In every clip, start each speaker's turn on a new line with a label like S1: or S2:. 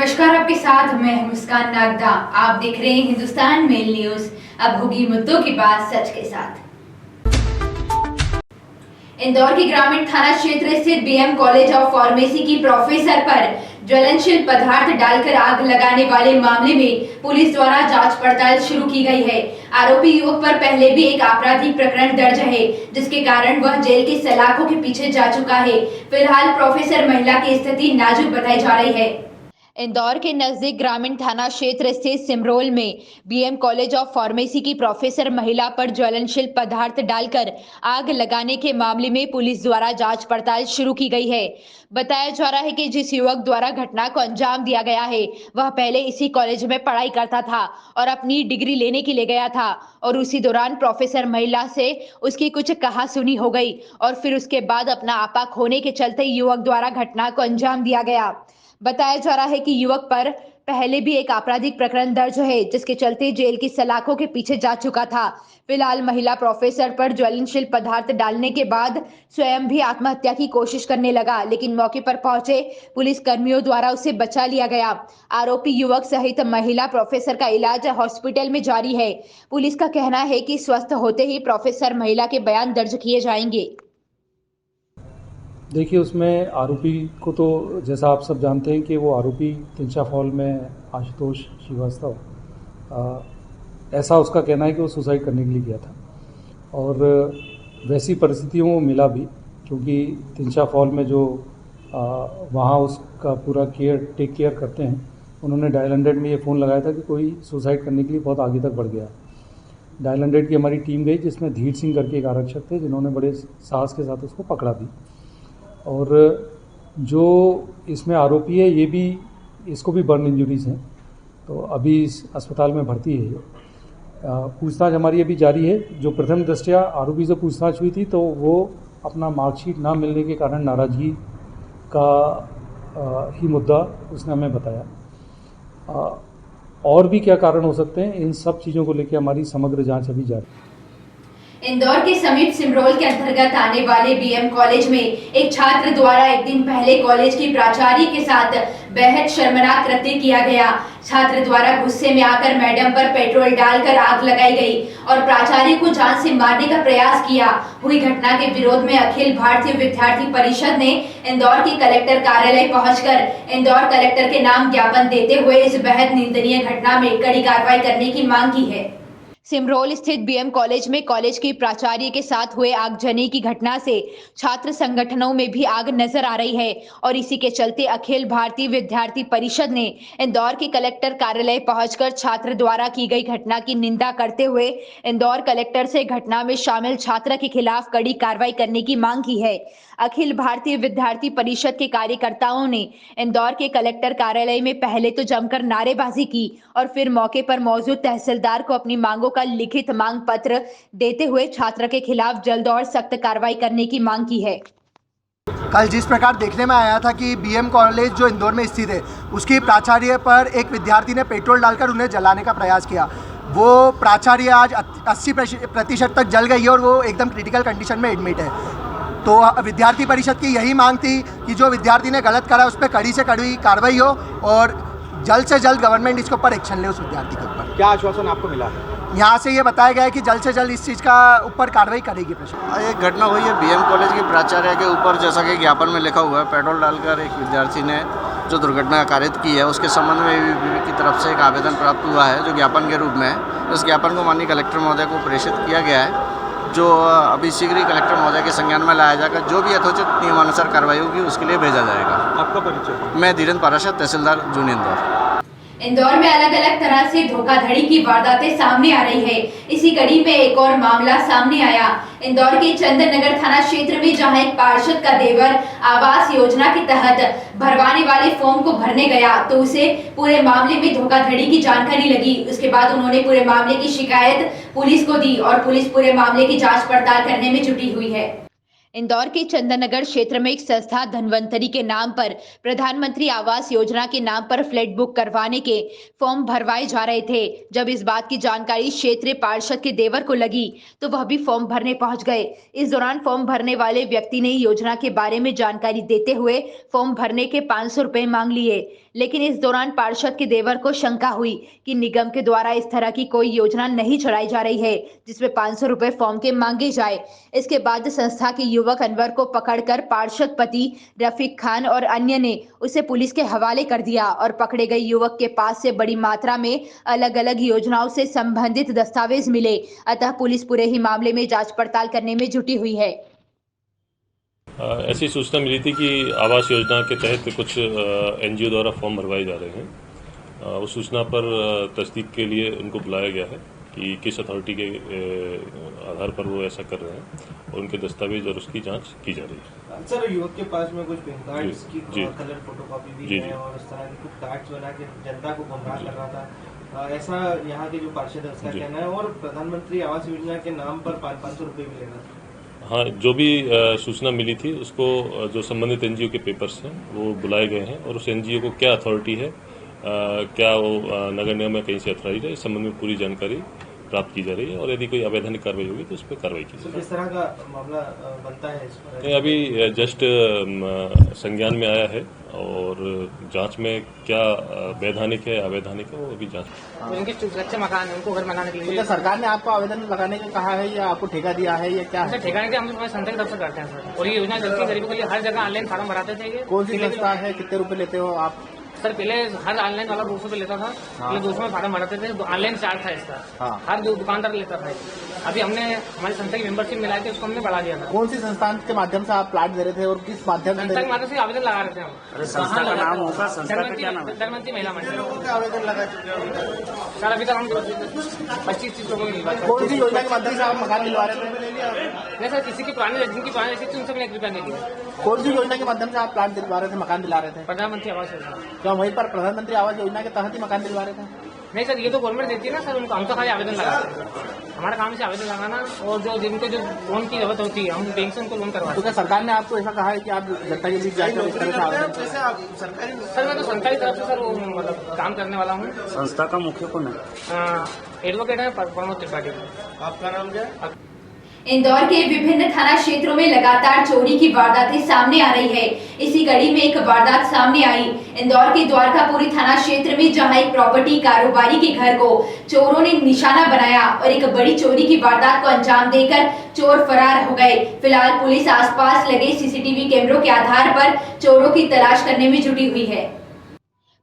S1: नमस्कार, आपके साथ मैं मुस्कान नागदा। आप देख रहे हैं हिंदुस्तान मेल न्यूज। अब होगी मुद्दों की बात सच के साथ। इंदौर के ग्रामीण थाना क्षेत्र स्थित बीएम कॉलेज ऑफ फार्मेसी की प्रोफेसर पर ज्वलनशील पदार्थ डालकर आग लगाने वाले मामले में पुलिस द्वारा जांच पड़ताल शुरू की गई है। आरोपी युवक पर पहले भी एक आपराधिक प्रकरण दर्ज है, जिसके कारण वह जेल की सलाखों के पीछे जा चुका है। फिलहाल प्रोफेसर महिला की स्थिति नाजुक बताई जा रही है। इंदौर के नजदीक ग्रामीण थाना क्षेत्र स्थित सिमरोल में बीएम कॉलेज ऑफ फार्मेसी की प्रोफेसर महिला पर ज्वलनशील पदार्थ डालकर आग लगाने के मामले में पुलिस द्वारा जांच पड़ताल शुरू की गई है। बताया जा रहा है कि जिस युवक द्वारा घटना को अंजाम दिया गया है, वह पहले इसी कॉलेज में पढ़ाई करता था और अपनी डिग्री लेने के लिए गया था और उसी दौरान प्रोफेसर महिला से उसकी कुछ कहासुनी हो गई और फिर उसके बाद अपना आपा खोने के चलते युवक द्वारा घटना को अंजाम दिया गया। बताया जा रहा है कि युवक पर पहले भी एक आपराधिक प्रकरण दर्ज है, जिसके चलते जेल की सलाखों के पीछे जा चुका था। फिलहाल महिला प्रोफेसर पर ज्वलनशील पदार्थ डालने के बाद स्वयं भी आत्महत्या की कोशिश करने लगा, लेकिन मौके पर पहुंचे पुलिस कर्मियों द्वारा उसे बचा लिया गया। आरोपी युवक सहित महिला प्रोफेसर का इलाज हॉस्पिटल में जारी है। पुलिस का कहना है कि स्वस्थ होते ही प्रोफेसर महिला के बयान दर्ज किए जाएंगे।
S2: देखिए, उसमें आरोपी को तो जैसा आप सब जानते हैं कि वो आरोपी तिलचा फॉल में आशुतोष श्रीवास्तव, ऐसा उसका कहना है कि वो सुसाइड करने के लिए गया था और वैसी परिस्थितियों में मिला भी, क्योंकि तिलचा फॉल में जो वहाँ उसका पूरा टेक केयर करते हैं, उन्होंने डायल 100 में ये फ़ोन लगाया था कि कोई सुसाइड करने के लिए बहुत आगे तक बढ़ गया। डायल 100 की हमारी टीम गई, जिसमें धीर सिंह करके एक आरक्षक थे, जिन्होंने बड़े साहस के साथ उसको पकड़ा भी। और जो इसमें आरोपी है, ये भी, इसको भी बर्न इंजरीज हैं, तो अभी इस अस्पताल में भर्ती है। पूछताछ हमारी अभी जारी है। जो प्रथम दृष्टया आरोपी से पूछताछ हुई थी, तो वो अपना मार्कशीट ना मिलने के कारण नाराज़गी का ही मुद्दा उसने हमें बताया। और भी क्या कारण हो सकते हैं, इन सब चीज़ों को लेकर हमारी समग्र जांच अभी जारी है।
S1: इंदौर के समीप सिमरोल के अंतर्गत आने वाले बीएम कॉलेज में एक छात्र द्वारा एक दिन पहले कॉलेज की प्राचार्य के साथ बेहद शर्मनाक कृत्य किया गया। छात्र द्वारा गुस्से में आकर मैडम पर पेट्रोल डालकर आग लगाई गई और प्राचार्य को जान से मारने का प्रयास किया। हुई घटना के विरोध में अखिल भारतीय विद्यार्थी परिषद ने इंदौर के कलेक्टर कार्यालय पहुंचकर इंदौर कलेक्टर के नाम ज्ञापन देते हुए इस बेहद निंदनीय घटना में कड़ी कार्रवाई करने की मांग की है। सिमरोल स्थित बीएम कॉलेज में कॉलेज के प्राचार्य के साथ हुए आगजनी की घटना से छात्र संगठनों में भी आग नजर आ रही है और इसी के चलते अखिल भारतीय विद्यार्थी परिषद ने इंदौर के कलेक्टर कार्यालय पहुंचकर छात्र द्वारा की गई घटना की निंदा करते हुए इंदौर कलेक्टर से घटना में शामिल छात्र के खिलाफ कड़ी कार्रवाई करने की मांग की है। अखिल भारतीय विद्यार्थी परिषद के कार्यकर्ताओं ने इंदौर के कलेक्टर कार्यालय में पहले तो जमकर नारेबाजी की और फिर मौके पर मौजूद तहसीलदार को अपनी मांगों का लिखित मांग पत्र देते हुए छात्र के खिलाफ जल्द और सख्त कार्रवाई करने की मांग की है।
S3: कल जिस प्रकार देखने में आया था कि बीएम कॉलेज जो इंदौर में स्थित है, उसकी प्राचार्य पर एक विद्यार्थी ने पेट्रोल डालकर उन्हें जलाने का प्रयास किया। वो प्राचार्य आज 80% तक जल गई है और वो एकदम क्रिटिकल कंडीशन में एडमिट है। तो विद्यार्थी परिषद की यही मांग थी कि जो विद्यार्थी ने गलत करा उस पर कड़ी से कड़ी कार्रवाई हो और जल्द से जल्द गवर्नमेंट इसके ऊपर एक्शन ले उस विद्यार्थी के ऊपर।
S4: क्या आश्वासन आपको मिला है?
S3: यहाँ से ये बताया गया है कि जल्द से जल्द इस चीज़ का ऊपर कार्रवाई करेगी प्रशासन।
S5: एक घटना हुई है बीएम कॉलेज के प्राचार्य के ऊपर, जैसा कि ज्ञापन में लिखा हुआ है, पेट्रोल डालकर एक विद्यार्थी ने जो दुर्घटना कारित की है, उसके संबंध में एबीवीपी की तरफ से एक आवेदन प्राप्त हुआ है, जो ज्ञापन के रूप में है। इस ज्ञापन को माननीय कलेक्टर महोदय को प्रेषित किया गया है, जो अभी शीघ्र ही कलेक्टर महोदय के संज्ञान में लाया जाएगा। जो भी यथोचित नियमानुसार कार्रवाई होगी उसके लिए भेजा जाएगा।
S4: आपका परिचय?
S5: मैं धीरेन्द्र पाराशर, तहसीलदार जून इंदौर।
S1: इंदौर में अलग अलग तरह से धोखाधड़ी की वारदातें सामने आ रही है। इसी कड़ी में एक और मामला सामने आया। इंदौर के चंदन नगर थाना क्षेत्र में, जहां एक पार्षद का देवर आवास योजना के तहत भरवाने वाले फॉर्म को भरने गया, तो उसे पूरे मामले में धोखाधड़ी की जानकारी लगी। उसके बाद उन्होंने पूरे मामले की शिकायत पुलिस को दी और पुलिस पूरे मामले की जाँच पड़ताल करने में जुटी हुई है। इंदौर के चंदननगर क्षेत्र में एक संस्था धनवंतरी के नाम पर प्रधानमंत्री आवास योजना के नाम पर फ्लैट बुक करवाने के फॉर्म भरवाए जा रहे थे। जब इस बात की जानकारी क्षेत्रीय पार्षद के देवर को लगी तो वह भी फॉर्म भरने पहुंच गए। इस दौरान फॉर्म भरने वाले व्यक्ति ने योजना के बारे में जानकारी देते हुए फॉर्म भरने के 500 रुपए मांग लिए, लेकिन इस दौरान पार्षद के देवर को शंका हुई कि निगम के द्वारा इस तरह की कोई योजना नहीं चलाई जा रही है जिसमें 500 रुपए फॉर्म के मांगे जाए। इसके बाद संस्था के युवक अनवर को पकड़कर पार्षद पति रफीक खान और अन्य ने उसे पुलिस के हवाले कर दिया और पकड़े गए युवक के पास से बड़ी मात्रा में अलग अलग योजनाओं से संबंधित दस्तावेज मिले। अतः पुलिस पूरे ही मामले में जांच पड़ताल करने में जुटी हुई है।
S6: ऐसी सूचना मिली थी कि आवास योजना के तहत कुछ एनजीओ द्वारा फॉर्म भरवाए जा रहे हैं। उस सूचना पर तस्दीक के लिए उनको बुलाया गया है कि किस अथॉरिटी के आधार पर वो ऐसा कर रहे हैं और उनके दस्तावेज और उसकी जांच की जा रही है।
S7: सर, युवक के पास में कुछ पैन कार्ड्स की
S6: जी
S7: कलर फोटोकॉपी भी
S6: जी
S7: है और इस तरह के कुछ कार्ड्स बना के जनता को गुमराह कर रहा था, ऐसा यहाँ के जो पार्षद है उसका कहना है। और प्रधानमंत्री आवास योजना के नाम पर 500 रुपये भी ले रहा था।
S6: हाँ, जो भी सूचना मिली थी उसको जो संबंधित एनजीओ के पेपर्स हैं वो बुलाए गए हैं और उस एनजीओ को क्या अथॉरिटी है, क्या वो नगर निगम में कहीं से अथॉराइज है, इस संबंध में पूरी जानकारी प्राप्त की जा रही है और यदि कोई अवैधानिक कार्रवाई होगी तो उस पर कार्रवाई की जाएगी।
S7: किस तरह का मामला बनता है इस पर?
S6: अभी जस्ट संज्ञान में आया है और जांच में क्या वैधानिक है अवैधानिक है वो अभी जांच।
S8: तो इनके कच्चे मकान है, उनको घर बनाने के लिए
S7: तो सरकार ने आपको आवेदन लगाने को कहा है या आपको ठेका दिया है या क्या है?
S8: ठेका नहीं, हम लोग संस्था की तरफ से करते हैं सर। और ये योजना चलती है गरीबों के लिए, हर जगह ऑनलाइन फार्म भराते थे। ये
S7: कौन सी संस्था है, कितने रुपए लेते हो आप?
S8: सर पहले हर ऑनलाइन वाला 200 रुपये लेता था, पहले 200 में फार्म भराते थे, ऑनलाइन चार्ज था इसका। हर दुकानदार लेता था। अभी हमने हमारी संस्था की मेंबरशिप मिला के उसको हमने बढ़ा दिया था।
S7: कौन सी संस्थान के माध्यम से आप प्लाट दे रहे थे और किस माध्यम
S8: संस्था के माध्यम से आवेदन लगा रहे थे हम।
S7: से? संस्था का नाम होगा, संस्था का क्या नाम है?
S8: धनवंती महिला मंडल।
S7: आवेदन लगा चुके हो
S8: सर अभी तक हम 25-30 लोगों को मिलवा।
S7: कौन सी योजना के माध्यम से आप मकान दिलवा रहे थे?
S8: नहीं सर, किसी की पुरानी जिनकी पुरानी रसीद थी उनसे मैंने 1 रुपया नहीं लिया।
S7: कौन सी योजना के माध्यम से आप प्लाट दिलवा रहे थे, मकान दिला रहे थे?
S8: प्रधानमंत्री आवास योजना।
S7: क्या वहीं पर प्रधानमंत्री आवास योजना के तहत ही मकान दिलवा रहे थे?
S8: नहीं सर, ये तो गवर्नमेंट देती है ना सर, उनको हम तो खाली आवेदन लगाते हैं। हमारा काम से आवेदन लगाना और जो जिनको जो लोन की जरूरत होती है हम बैंक से उनको लोन करवाते हैं।
S7: तो क्या सरकार ने आपको ऐसा कहा है कि आप जनता के बीच जाकर इस तरह से आवेदन?
S8: सर मैं तो संस्था की तरफ से सर वो मतलब काम करने वाला हूँ।
S7: संस्था का मुख्य कौन है?
S8: एडवोकेट है प्रमोद त्रिपाठी।
S7: आपका नाम क्या है?
S1: इंदौर के विभिन्न थाना क्षेत्रों में लगातार चोरी की वारदातें सामने आ रही है। इसी कड़ी में एक वारदात सामने आई इंदौर के द्वारकापुरी थाना क्षेत्र में, जहां एक प्रॉपर्टी कारोबारी के घर को चोरों ने निशाना बनाया और एक बड़ी चोरी की वारदात को अंजाम देकर चोर फरार हो गए। फिलहाल पुलिस आसपास लगे सीसीटीवी कैमरों के आधार पर चोरों की तलाश करने में जुटी हुई है।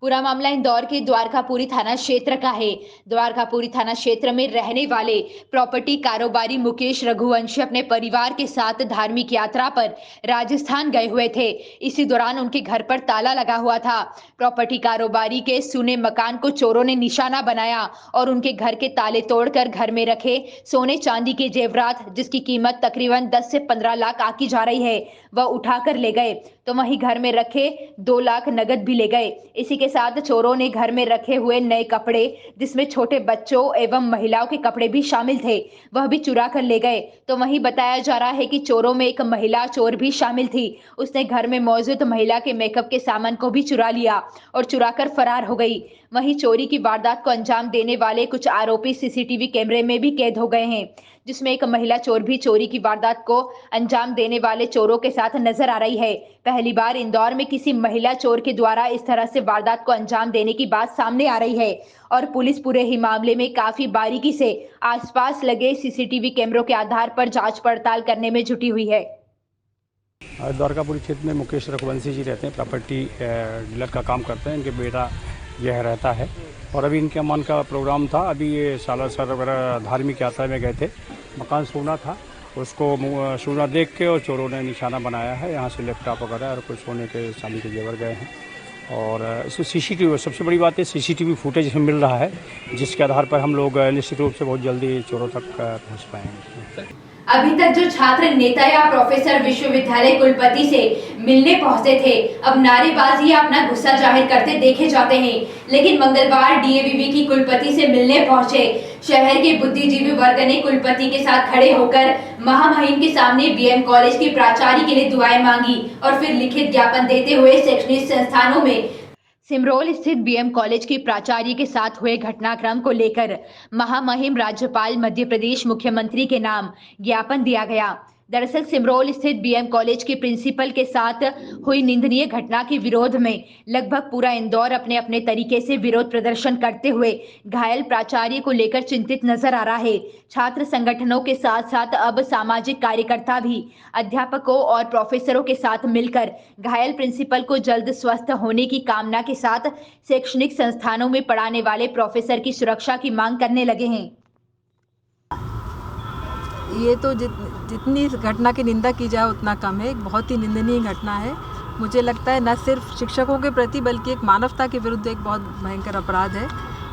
S1: पूरा मामला इंदौर के द्वारकापुरी थाना क्षेत्र का है। द्वारकापुरी थाना क्षेत्र में रहने वाले प्रॉपर्टी कारोबारी मुकेश रघुवंशी अपने परिवार के साथ धार्मिक यात्रा पर राजस्थान गए हुए थे। इसी दौरान उनके घर पर ताला लगा हुआ था। प्रॉपर्टी कारोबारी के सुने मकान को चोरों ने निशाना बनाया और उनके घर के ताले तोड़कर घर में रखे सोने चांदी के जेवरात, जिसकी कीमत तकरीबन 10 से 15 लाख आकी जा रही है, वह उठाकर ले गए। तो वहीं घर में रखे 2 लाख नगद भी ले गए। इसी के साथ चोरों ने घर में रखे हुए नए कपड़े, जिसमें छोटे बच्चों एवं महिलाओं के कपड़े भी शामिल थे, वह भी चुरा कर ले गए। तो वहीं बताया जा रहा है कि चोरों में एक महिला चोर भी शामिल थी। उसने घर में मौजूद महिला के मेकअप के सामान को भी चुरा लिया और चुराकर फरार हो गई। वहीं चोरी की वारदात को अंजाम देने वाले कुछ आरोपी सीसीटीवी कैमरे में भी कैद हो गए हैं, जिसमें एक महिला चोर भी चोरी की वारदात को अंजाम देने वाले चोरों के साथ नजर आ रही है। पहली बार इंदौर में किसी महिला चोर के द्वारा इस तरह से वारदात को अंजाम देने की बात सामने आ रही है और पुलिस पूरे ही मामले में काफी बारीकी से आसपास लगे सीसीटीवी कैमरों के आधार पर जांच पड़ताल करने में जुटी हुई है।
S9: द्वारकापुरी क्षेत्र में मुकेश रघुवंशी जी रहते हैं, प्रॉपर्टी डीलर का काम करते हैं। इनके बेटा यह रहता है और अभी इनके मन का प्रोग्राम था। अभी ये सालासर वगैरह धार्मिक यात्रा में गए थे। मकान सोना था, उसको सोना देख के और चोरों ने निशाना बनाया है। यहाँ से लैपटॉप वगैरह और कुछ सोने के चांदी के जेवर गए हैं। और इसमें सीसीटीवी, सबसे बड़ी बात है सीसीटीवी फुटेज मिल रहा है, जिसके आधार पर हम लोग निश्चित रूप से बहुत जल्दी चोरों तक पहुँच पाएंगे।
S1: अभी तक जो छात्र नेता या प्रोफेसर विश्वविद्यालय कुलपति से मिलने पहुंचते थे, अब नारेबाजी या अपना गुस्सा जाहिर करते देखे जाते हैं। लेकिन मंगलवार डीएवीवी की कुलपति से मिलने पहुंचे शहर के बुद्धिजीवी वर्ग ने कुलपति के साथ खड़े होकर महामहिम के सामने बीएम कॉलेज की प्राचार्य के लिए दुआएं मांगी और फिर लिखित ज्ञापन देते हुए शैक्षणिक संस्थानों में सिमरोल स्थित बीएम कॉलेज के प्राचार्य के साथ हुए घटनाक्रम को लेकर महामहिम राज्यपाल मध्य प्रदेश मुख्यमंत्री के नाम ज्ञापन दिया गया। दरअसल सिमरोल स्थित बीएम कॉलेज के प्रिंसिपल के साथ हुई निंदनीय घटना के विरोध में लगभग पूरा इंदौर अपने अपने तरीके से विरोध प्रदर्शन करते हुए घायल प्राचार्य को लेकर चिंतित नजर आ रहा है। छात्र संगठनों के साथ साथ अब सामाजिक कार्यकर्ता भी अध्यापकों और प्रोफेसरों के साथ मिलकर घायल प्रिंसिपल को जल्द स्वस्थ होने की कामना के साथ शैक्षणिक संस्थानों में पढ़ाने वाले प्रोफेसर की सुरक्षा की मांग करने लगे हैं।
S10: ये तो जितनी इस घटना की निंदा की जाए उतना कम है। एक बहुत ही निंदनीय घटना है। मुझे लगता है न सिर्फ शिक्षकों के प्रति बल्कि एक मानवता के विरुद्ध एक बहुत भयंकर अपराध है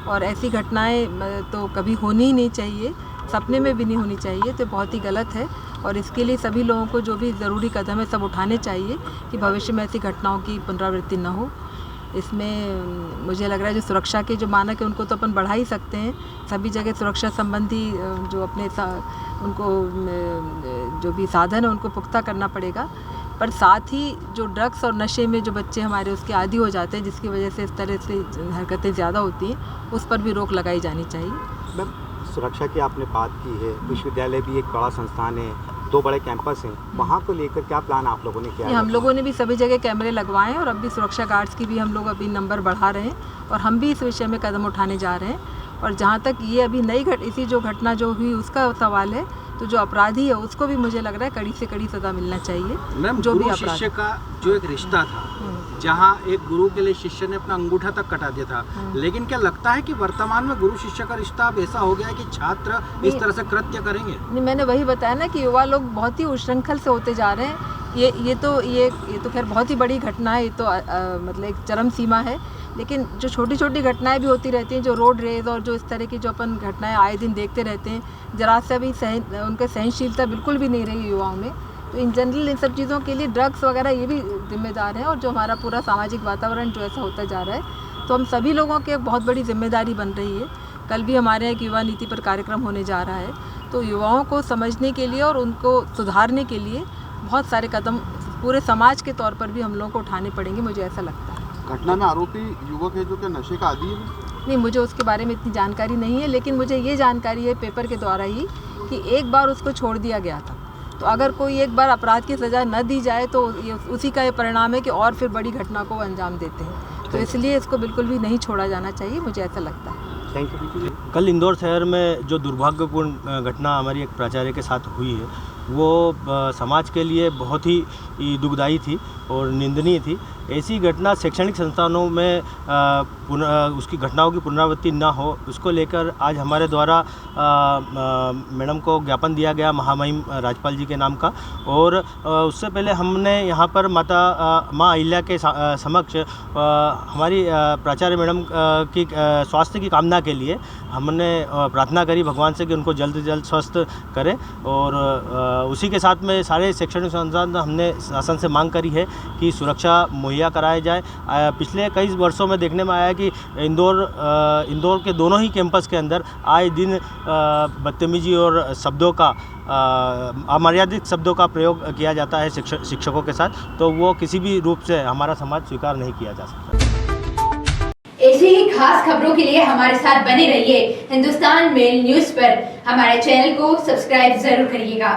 S10: और ऐसी घटनाएं तो कभी होनी ही नहीं चाहिए, सपने में भी नहीं होनी चाहिए। तो बहुत ही गलत है और इसके लिए सभी लोगों को जो भी ज़रूरी कदम है सब उठाने चाहिए कि भविष्य में ऐसी घटनाओं की पुनरावृत्ति न हो। इसमें मुझे लग रहा है जो सुरक्षा के जो मानक है उनको तो अपन बढ़ा ही सकते हैं। सभी जगह सुरक्षा संबंधी जो अपने उनको जो भी साधन है उनको पुख्ता करना पड़ेगा, पर साथ ही जो ड्रग्स और नशे में जो बच्चे हमारे उसके आदी हो जाते हैं जिसकी वजह से इस तरह से हरकतें ज़्यादा होती हैं उस पर भी रोक लगाई जानी चाहिए।
S4: मैम, सुरक्षा की आपने बात की है, विश्वविद्यालय भी एक बड़ा संस्थान है, 2 बड़े कैंपस हैं, वहाँ को लेकर क्या प्लान आप लोगों ने किया है?
S10: हम लोगों ने भी सभी जगह कैमरे लगवाए हैं और अब भी सुरक्षा गार्ड्स की भी हम लोग अभी नंबर बढ़ा रहे हैं और हम भी इस विषय में कदम उठाने जा रहे हैं। और जहाँ तक ये अभी इसी जो घटना जो हुई उसका सवाल है तो जो अपराधी है उसको भी मुझे लग रहा है कड़ी से कड़ी सज़ा मिलना चाहिए।
S4: मैम,
S10: जो भी
S4: गुरु
S10: अपराध
S4: शिष्य का जो एक रिश्ता था, जहाँ एक गुरु के लिए शिष्य ने अपना अंगूठा तक कटा दिया था, लेकिन क्या लगता है कि वर्तमान में गुरु शिष्य का रिश्ता अब ऐसा हो गया है कि छात्र इस तरह से कृत्य करेंगे?
S10: नहीं, मैंने वही बताया ना कि युवा लोग बहुत ही उच्छृंखल से होते जा रहे हैं। ये तो खैर बहुत ही बड़ी घटना है, ये तो मतलब एक चरम सीमा है, लेकिन जो छोटी छोटी घटनाएं भी होती रहती हैं, जो रोड रेज और जो इस तरह की जो अपन घटनाएं आए दिन देखते रहते हैं, जरा से भी उनका सहनशीलता बिल्कुल भी नहीं रही युवाओं में। तो इन जनरल इन सब चीज़ों के लिए ड्रग्स वगैरह ये भी जिम्मेदार हैं और जो हमारा पूरा सामाजिक वातावरण जो ऐसा होता जा रहा है, तो हम सभी लोगों की एक बहुत बड़ी जिम्मेदारी बन रही है। कल भी हमारे एक युवा नीति पर कार्यक्रम होने जा रहा है, तो युवाओं को समझने के लिए और उनको सुधारने के लिए बहुत सारे कदम पूरे समाज के तौर पर भी हम लोगों को उठाने पड़ेंगे, मुझे ऐसा लगता है।
S11: घटना में आरोपी युवक है जो कि नशे का आदी है?
S10: नहीं, मुझे उसके बारे में इतनी जानकारी नहीं है, लेकिन मुझे ये जानकारी है पेपर के द्वारा ही कि एक बार उसको छोड़ दिया गया था। तो अगर कोई एक बार अपराध की सज़ा न दी जाए तो ये उसी का ये परिणाम है कि और फिर बड़ी घटना को अंजाम देते हैं। तो इसलिए इसको बिल्कुल भी नहीं छोड़ा जाना चाहिए, मुझे ऐसा लगता है।
S4: Thank you.
S12: कल इंदौर शहर में जो दुर्भाग्यपूर्ण घटना हमारी एक प्राचार्य के साथ हुई है वो समाज के लिए बहुत ही दुखदायी थी और निंदनीय थी। ऐसी घटना शैक्षणिक संस्थानों में उसकी घटनाओं की पुनरावृत्ति ना हो, उसको लेकर आज हमारे द्वारा मैडम को ज्ञापन दिया गया महामहिम राज्यपाल जी के नाम का। और उससे पहले हमने यहाँ पर माँ अहिल्या के समक्ष हमारी प्राचार्य मैडम की स्वास्थ्य की कामना के लिए हमने प्रार्थना करी भगवान से कि उनको जल्द से जल्द स्वस्थ करें। और उसी के साथ में सारे शैक्षणिक संस्थान हमने शासन से मांग करी है कि सुरक्षा मुहैया कराया जाए। पिछले कई वर्षों में देखने में आया कि इंदौर के दोनों ही कैंपस के अंदर आए दिन बदतमीजी और शब्दों का अमर्यादित शब्दों का प्रयोग किया जाता है शिक्षकों के साथ, तो वो किसी भी रूप से हमारा समाज स्वीकार नहीं किया जा सकता।
S1: ऐसी ही खास खबरों के लिए हमारे साथ बने रहिए। हिंदुस्तान मेल न्यूज़ पर हमारे चैनल को सब्सक्राइब जरूर करिएगा।